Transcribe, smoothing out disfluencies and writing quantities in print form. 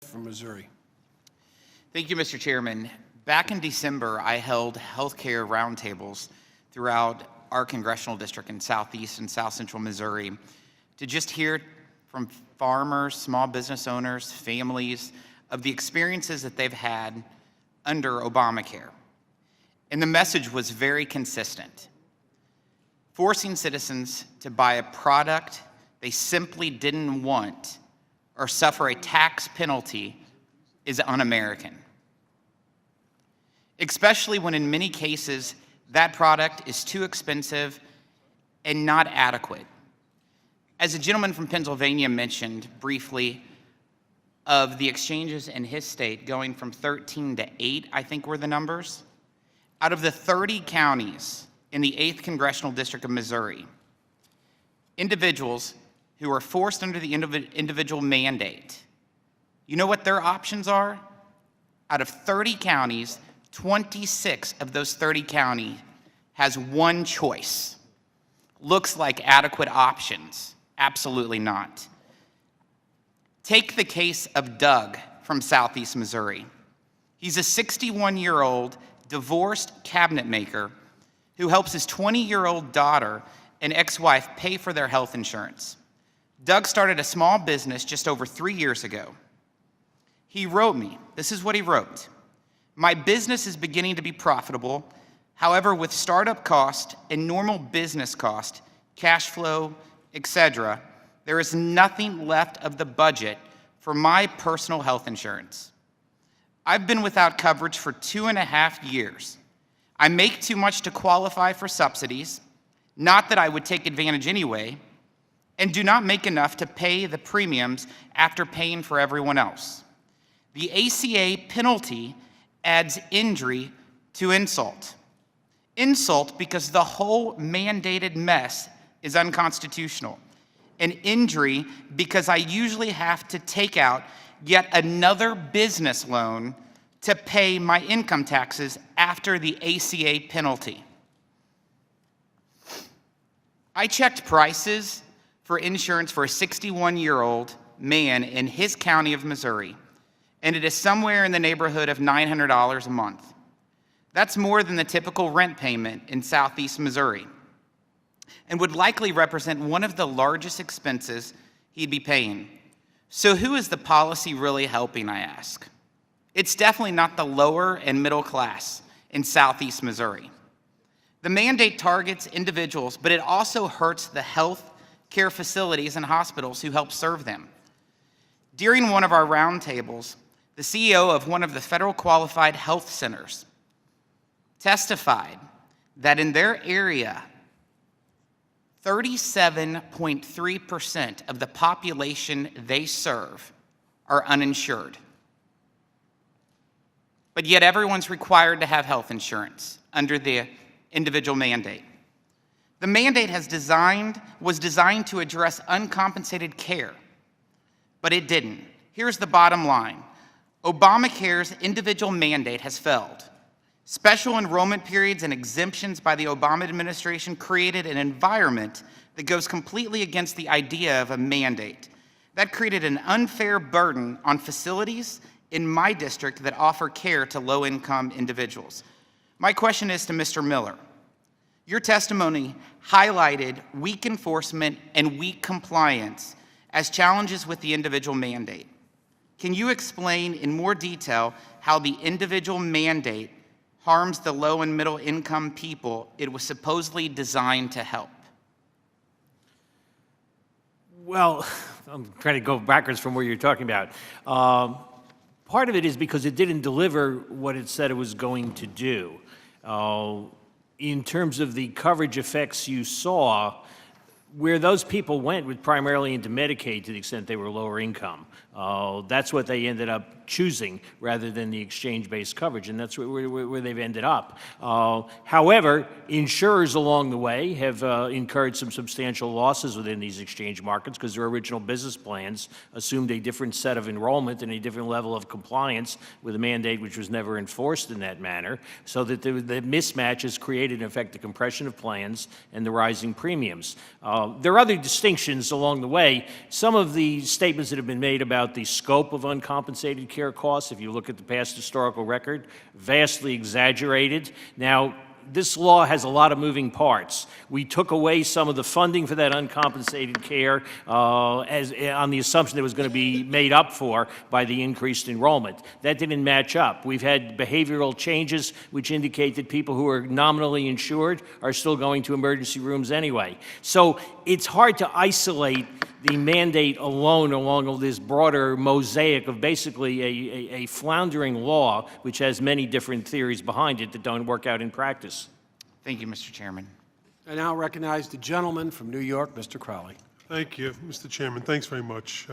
from Missouri. Thank you, Mr. Chairman. Back in December, I held healthcare roundtables throughout our congressional district in Southeast and South Central Missouri to just hear from farmers, small business owners, families of the experiences that they've had under Obamacare. And the message was very consistent. Forcing citizens to buy a product they simply didn't want or suffer a tax penalty is un-American. Especially when in many cases that product is too expensive and not adequate. As a gentleman from Pennsylvania mentioned briefly of the exchanges in his state going from 13 to 8, I think were the numbers. Out of the 30 counties in the 8th Congressional District of Missouri, individuals who are forced under the individual mandate, you know what their options are? Out of 30 counties, 26 of those 30 counties has one choice. Looks like adequate options. Absolutely not. Take the case of Doug from Southeast Missouri. He's a 61-year-old divorced cabinet maker who helps his 20-year-old daughter and ex-wife pay for their health insurance. Doug started a small business just over 3 years ago. He wrote me, this is what he wrote. My business is beginning to be profitable. However, with startup cost and normal business cost, cash flow, etc., there is nothing left of the budget for my personal health insurance. I've been without coverage for 2.5 years. I make too much to qualify for subsidies, not that I would take advantage anyway, and do not make enough to pay the premiums after paying for everyone else. The ACA penalty adds injury to insult. Insult because the whole mandated mess is unconstitutional. An injury because I usually have to take out yet another business loan to pay my income taxes after the ACA penalty. I checked prices for insurance for a 61-year-old man in his county of Missouri, and it is somewhere in the neighborhood of $900 a month. That's more than the typical rent payment in Southeast Missouri, and would likely represent one of the largest expenses he'd be paying. So who is the policy really helping, I ask? It's definitely not the lower and middle class in Southeast Missouri. The mandate targets individuals, but it also hurts the health care facilities and hospitals who help serve them. During one of our roundtables, the CEO of one of the federal qualified health centers testified that in their area, 37.3% of the population they serve are uninsured. But yet everyone's required to have health insurance under the individual mandate. The mandate was designed to address uncompensated care, but it didn't. Here's the bottom line. Obamacare's individual mandate has failed. Special enrollment periods and exemptions by the Obama administration created an environment that goes completely against the idea of a mandate. That created an unfair burden on facilities in my district that offer care to low-income individuals. My question is to Mr. Miller. Your testimony highlighted weak enforcement and weak compliance as challenges with the individual mandate. Can you explain in more detail how the individual mandate harms the low and middle income people it was supposedly designed to help? Well, I'm trying to go backwards from where you're talking about. Part of it is because it didn't deliver what it said it was going to do. In terms of the coverage effects you saw, where those people went was primarily into Medicaid to the extent they were lower income. That's what they ended up choosing rather than the exchange-based coverage, and that's where they've ended up. However, insurers along the way have incurred some substantial losses within these exchange markets because their original business plans assumed a different set of enrollment and a different level of compliance with a mandate which was never enforced in that manner, so that the mismatch has created, in effect, the compression of plans and the rising premiums. There are other distinctions along the way. Some of the statements that have been made about about the scope of uncompensated care costs. If you look at the past historical record, vastly exaggerated. Now, this law has a lot of moving parts. We took away some of the funding for that uncompensated care on the assumption it was going to be made up for by the increased enrollment. That didn't match up. We've had behavioral changes which indicate that people who are nominally insured are still going to emergency rooms anyway. So it's hard to isolate the mandate alone along this broader mosaic of basically a floundering law which has many different theories behind it that don't work out in practice. Thank you, Mr. Chairman. I now recognize the gentleman from New York, Mr. Crowley. Thank you, Mr. Chairman. Thanks very much.